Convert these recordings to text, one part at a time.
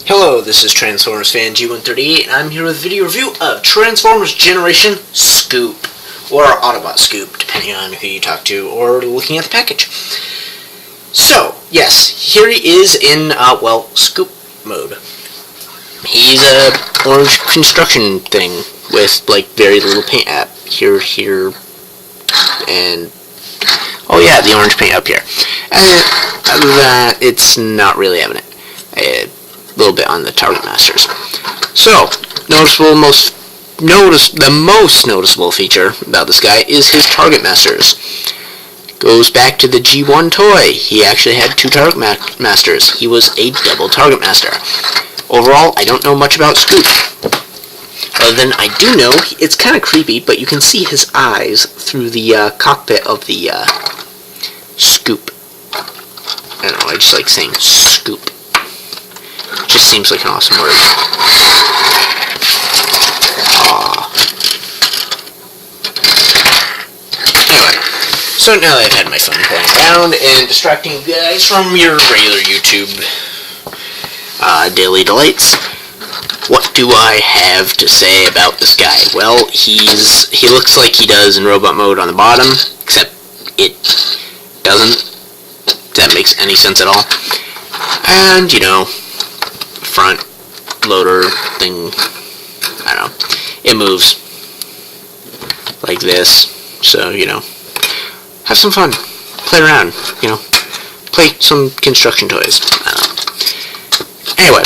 Hello, this is Transformers fan G138, and I'm here with a video review of Transformers Generation Scoop, or Autobot Scoop, depending on who you talk to, or looking at the package. So, yes, here he is in, Scoop mode. He's a orange construction thing with, very little paint app here, and, oh yeah, the orange paint up here. And other than that, it's not really evident. A little bit on the Target Masters. So, the most noticeable feature about this guy is his Target Masters. Goes back to the G1 toy. He actually had two Target Masters. He was a double Target Master. Overall, I don't know much about Scoop. Other than I do know it's kind of creepy, but you can see his eyes through the cockpit of the Scoop. I don't know, I just like saying Scoop. Just seems like an awesome word. Anyway, so now that I've had my fun playing around and distracting you guys from your regular YouTube daily delights, what do I have to say about this guy? Well, he looks like he does in robot mode on the bottom, except it doesn't. If that makes any sense at all. And, front loader thing, I don't know, it moves like this, so, have some fun, play around, play some construction toys, I don't know. Anyway,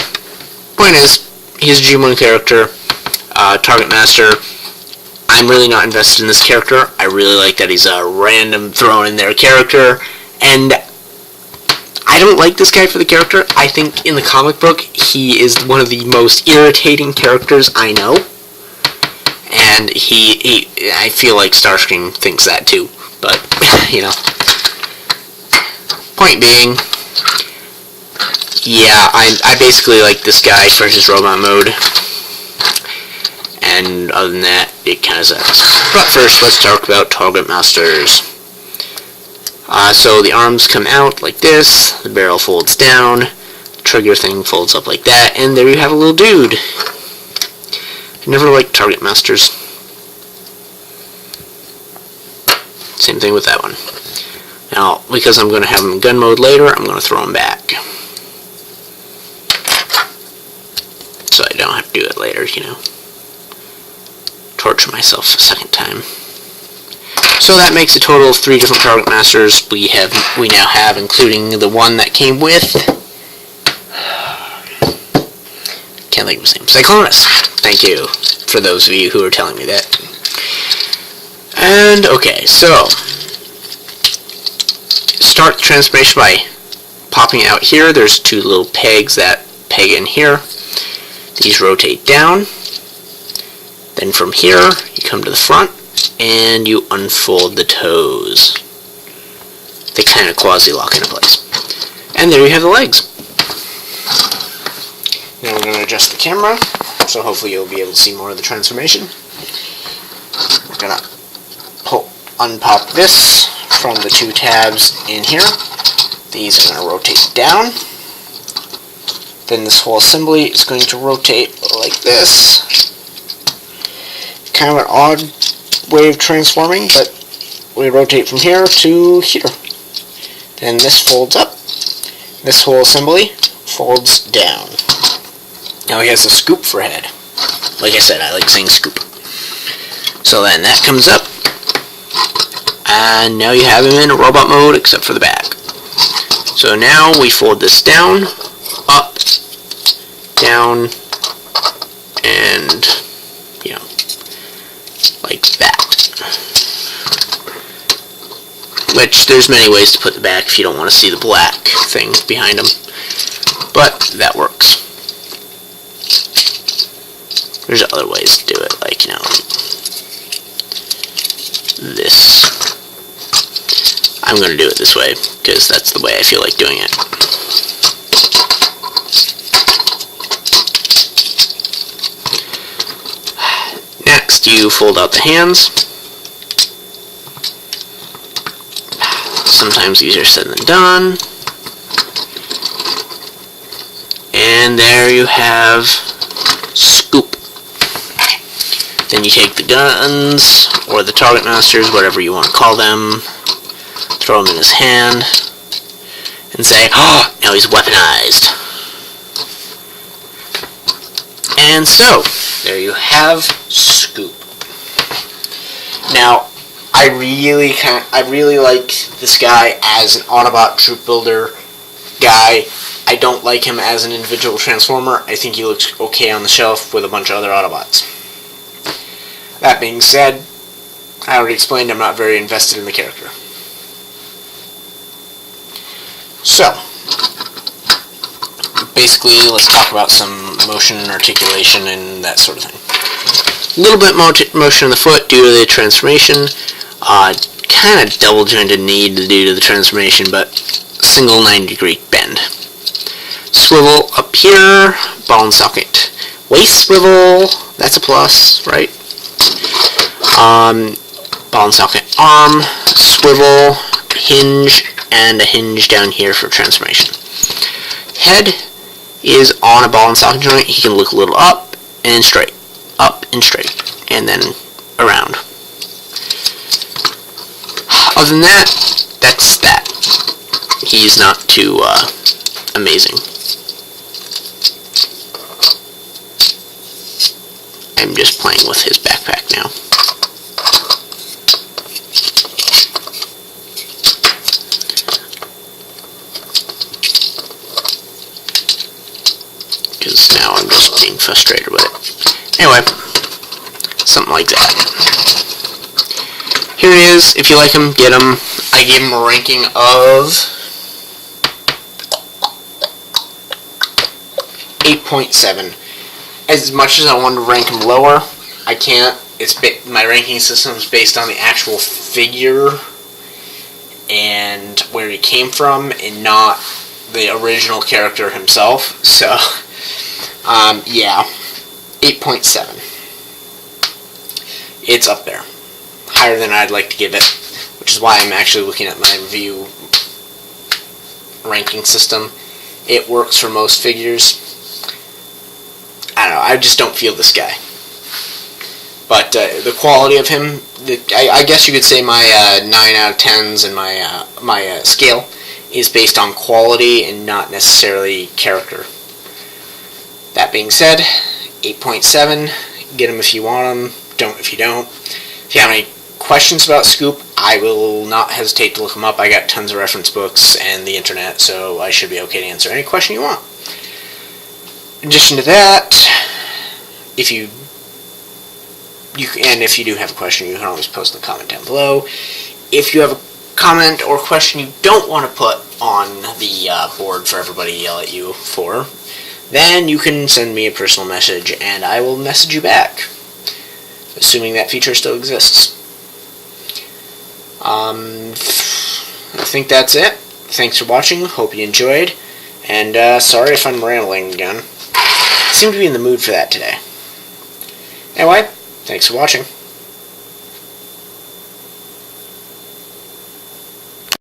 point is, he's a G1 character, Target Master. I'm really not invested in this character. I really like that he's a random thrown in there character, and I don't like this guy for the character. I think in the comic book, he is one of the most irritating characters I know. And I feel like Starscream thinks that too. But, Point being, yeah, I basically like this guy for his robot mode. And other than that, it kind of sucks. But first, let's talk about Target Masters. So the arms come out like this, the barrel folds down, the trigger thing folds up like that, and there you have a little dude. I never liked Target Masters. Same thing with that one. Now, because I'm going to have him in gun mode later, I'm going to throw him back. So I don't have to do it later, Torture myself a second time. So that makes a total of 3 different Target Masters we now have, including the one that came with, can't think of his name, Cyclonus. Thank you for those of you who are telling me that. And okay, so start the transformation by popping out here. There's 2 little pegs that peg in here. These rotate down. Then from here you come to the front and you unfold the toes. They kind of quasi-lock into place. And there you have the legs. Now we're going to adjust the camera, so hopefully you'll be able to see more of the transformation. We're going to unpop this from the 2 tabs in here. These are going to rotate down. Then this whole assembly is going to rotate like this. Kind of an odd way of transforming, but we rotate from here to here. Then this folds up. This whole assembly folds down. Now he has a scoop for head. Like I said, I like saying scoop. So then that comes up, and now you have him in robot mode except for the back. So now we fold this down, up, down, and like that. Which, there's many ways to put the back if you don't want to see the black thing behind them. But, that works. There's other ways to do it, like this. I'm going to do it this way, because that's the way I feel like doing it. Next, you fold out the hands. Sometimes easier said than done. And there you have Scoop. Then you take the guns, or the target masters, whatever you want to call them, throw them in his hand, and say, oh, now he's weaponized. And so, there you have Scoop. Now, I really like this guy as an Autobot troop builder guy. I don't like him as an individual transformer. I think he looks okay on the shelf with a bunch of other Autobots. That being said, I already explained I'm not very invested in the character. So, basically, let's talk about some motion, articulation, and that sort of thing. A little bit motion in the foot due to the transformation. Kind of double-jointed knee due to the transformation, but single 90-degree bend. Swivel up here, ball and socket. Waist swivel, that's a plus, right? Ball and socket arm, swivel, hinge, and a hinge down here for transformation. Head is on a ball and socket joint. He can look a little up and straight, and then around. Other than that, that's that. He's not too amazing. I'm just playing with his backpack now. Because now I'm just being frustrated with it. Anyway, something like that. Here he is. If you like him, get him. I gave him a ranking of 8.7. As much as I wanted to rank him lower, I can't. My ranking system is based on the actual figure and where he came from, and not the original character himself. So, yeah, 8.7. It's up there. Higher than I'd like to give it, which is why I'm actually looking at my review ranking system. It works for most figures. I don't know, I just don't feel this guy. But the quality of him, I guess you could say my 9 out of 10s and my scale is based on quality and not necessarily character. That being said, 8.7, get him if you want him, don't if you don't. If you have any questions about Scoop, I will not hesitate to look them up. I got tons of reference books and the internet, so I should be okay to answer any question you want. In addition to that, if you do have a question, you can always post in the comment down below. If you have a comment or question you don't want to put on the board for everybody to yell at you for, then you can send me a personal message and I will message you back, assuming that feature still exists. I think that's it. Thanks for watching. Hope you enjoyed. And sorry if I'm rambling again. I seem to be in the mood for that today. Anyway, thanks for watching.